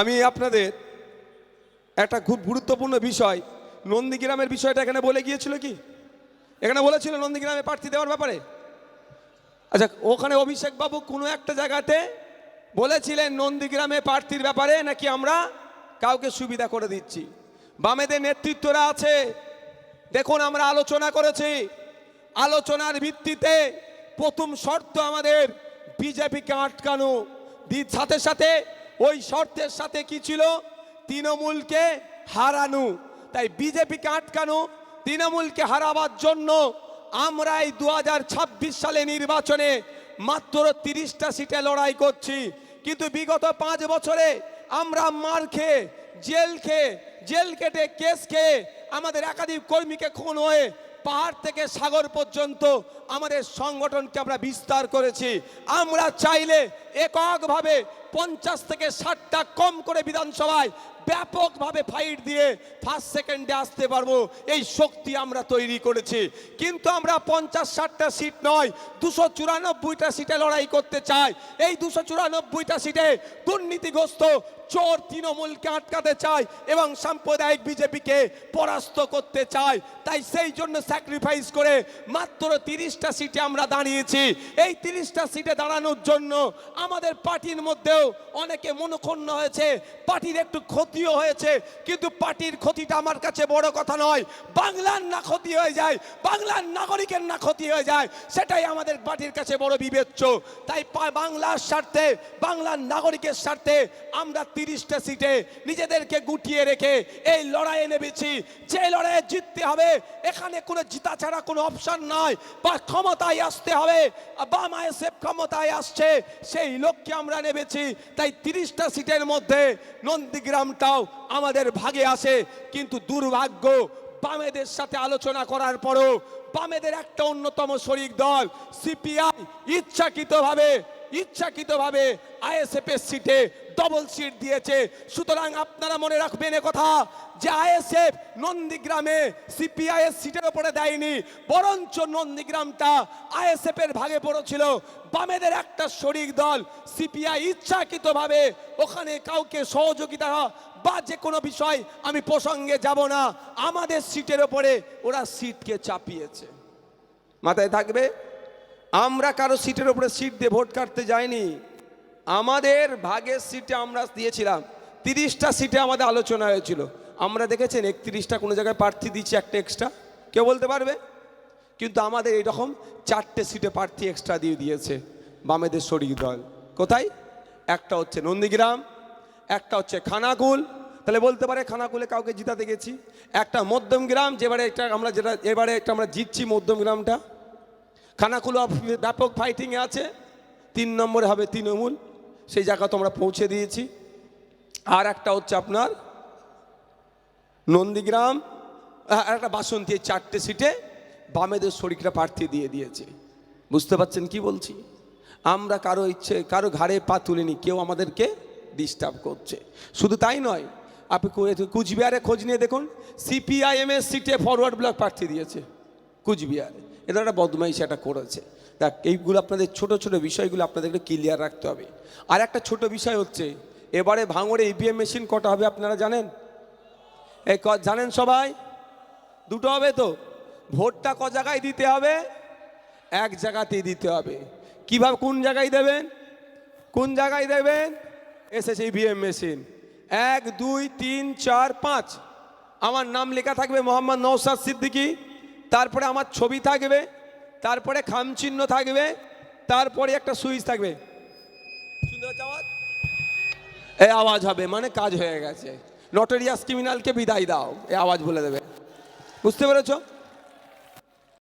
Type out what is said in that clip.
আমি আপনাদের একটা খুব গুরুত্বপূর্ণ বিষয়, নন্দীগ্রামের বিষয়টা এখানে বলে গিয়েছিল কি? এখানে বলেছিল নন্দীগ্রামে প্রার্থী দেওয়ার ব্যাপারে। আচ্ছা, ওখানে অভিষেক বাবু কোনো একটা জায়গাতে বলেছিলেন নন্দীগ্রামে প্রার্থীর ব্যাপারে নাকি আমরা কাউকে সুবিধা করে দিচ্ছি। বামেদের নেতৃত্বরা আছে, দেখুন আমরা আলোচনা করেছি। আলোচনার ভিত্তিতে প্রথম শর্ত আমাদের বিজেপিকে আটকানো, সাথে সাথে ওই শর্তের সাথে কি ছিল? তৃণমূলকে হারানো। তাই বিজেপিকে আটকানো, তৃণমূলকে হারাবার জন্য আমরা এই 2026 সালে নির্বাচনে মাত্র 30টা সিটে লড়াই করছি। কিন্তু বিগত 5 বছরে আমরা মার খেয়ে, জেল কেটে, কেস খেয়ে, আমাদের একাধিক কর্মীকে খুন হয়ে পাহাড় থেকে সাগর পর্যন্ত আমাদের সংগঠনকে আমরা বিস্তার করেছি। আমরা চাইলে এককভাবে 50 থেকে 60টা কম করে বিধানসভায় ব্যাপকভাবে ফাইট দিয়ে ফার্স্ট সেকেন্ডে আসতে পারবো, এই শক্তি আমরা তৈরি করেছি। কিন্তু আমরা 50-60টা সিট নয়, 294টা সিটে লড়াই করতে চাই। এই 294টা সিটে দুর্নীতিগ্রস্ত চোর তৃণমূলকে আটকাতে চাই এবং সাম্প্রদায়িক বিজেপিকে পরাস্ত করতে চাই। তাই সেই জন্য স্যাক্রিফাইস করে মাত্র 30টা সিটে আমরা দাঁড়িয়েছি। এই 30টা সিটে দাঁড়ানোর জন্য আমাদের পার্টির মধ্যেও অনেকে মনক্ষুণ্ণ হয়েছে, পার্টির একটু ক্ষতিও হয়েছে। কিন্তু পার্টির ক্ষতিটা আমার কাছে বড় কথা নয়। বাংলার না ক্ষতি হয়ে যায়, বাংলার নাগরিকের না ক্ষতি হয়ে যায়, সেটাই আমাদের পার্টির কাছে বড় বিবেচ্য। তাই বাংলার স্বার্থে, বাংলার নাগরিকের স্বার্থে আমরা 30টা সিটে নিজেদেরকে গুটিয়ে রেখে এই লড়াইয়ে নেমেছি। যে লড়াইয়ে জিততে হবে, এখানে কোনো জিতা ছাড়া কোনো অপশন নয়। বা ক্ষমতায় আসতে হবে, বাম আইএসএফ ক্ষমতায় আসছে, সেই লক্ষ্যে আমরা নেমেছি। তাই 30টা সিটের মধ্যে নন্দীগ্রামটাও আমাদের ভাগে আসে। কিন্তু দুর্ভাগ্য, বামেদের সাথে আলোচনা করার পরও বামেদের একটা অন্যতম শরিক দল সিপিআই ইচ্ছাকৃতভাবে আইএসএফ এর সিটে ডবল সিট দিয়েছে। সুতরাং আপনারা মনে রাখবেন কথা, যে আইএসএফ নন্দীগ্রামে সিপিআই এর সিটের উপরে দেয়নি, বরঞ্চ নন্দীগ্রামটা আইএসএফ এর ভাগে পড়েছিল। বামেদের একটা শরিক দল সিপিআই ইচ্ছাকৃতভাবে ওখানে কাউকে সহযোগিতা বা যে কোনো বিষয় আমি প্রসঙ্গে যাব না, আমাদের সিটের উপরে ওরা সিটকে চাপিয়েছে। মাথায় থাকবে, আমরা কারো সিটের উপরে সিট দিয়ে ভোট কাটতে যাইনি। আমাদের ভাগের সিটে আমরা দিয়েছিলাম। 30টা সিটে আমাদের আলোচনা হয়েছিল। আমরা দেখেছেন 31টা কোনো জায়গায় প্রার্থী দিচ্ছে একটা এক্সট্রা, কেউ বলতে পারবে? কিন্তু আমাদের এইরকম 4টে সিটে প্রার্থী এক্সট্রা দিয়ে দিয়েছে বামেদের শরিক দল। কোথায়? একটা হচ্ছে নন্দীগ্রাম, একটা হচ্ছে খানাকুল। তাহলে বলতে পারে খানাকুলে কাউকে জিতাতে গেছি। একটা মধ্যমগ্রাম, এবারে আমরা জিতছি মধ্যমগ্রামটা। খানাকুল ব্যাপক ফাইটিংয়ে আছে। 3 নম্বরে হবে তৃণমূল, সেই জায়গা তো আমরা পৌঁছে দিয়েছি। আর একটা হচ্ছে আপনার নন্দীগ্রাম, আর একটা বাসন্তী। এই 4টে সিটে বামেদের শরিকরা প্রার্থী দিয়ে দিয়েছে। বুঝতে পারছেন কি বলছি? আমরা কারো ঘাড়ে পা তুলিনি, কেউ আমাদেরকে ডিস্টার্ব করছে। শুধু তাই নয়, আপনি কুচবিহারে খোঁজ নিয়ে দেখুন, সিপিআইএম এর সিটে ফরওয়ার্ড ব্লক প্রার্থী দিয়েছে কুচবিহারে। এটা একটা বদমাইশ এটা করেছে। দেখ, এইগুলো আপনাদের ছোট ছোট বিষয়গুলো আপনাদেরকে ক্লিয়ার রাখতে হবে। আর একটা ছোট বিষয় হচ্ছে, এবারে ভাঙড়ে ইভিএম মেশিন কটা হবে আপনারা জানেন? জানেন সবাই? 2টো হবে তো। ভোটটা ক জায়গায় দিতে হবে? এক জায়গাতেই দিতে হবে। কিভাবে, কোন জায়গায় দেবেন? এসেছে ইভিএম মেশিন। 1, 2, 3, 4, 5 আমার নাম লেখা থাকবে, মোহাম্মদ নওশাদ সিদ্দিকী। তারপরে আমার ছবি থাকবে, তারপরে খামচিহ্ন থাকবে, তারপরে একটা সুইচ থাকবে। শুনতে পাচ্ছ আওয়াজ? এই আওয়াজ হবে মানে কাজ হয়ে গেছে। নটোরিয়াস ক্রিমিনালকে বিদায় দাও, এই আওয়াজ বলে দেবে। বুঝতে পেরেছো?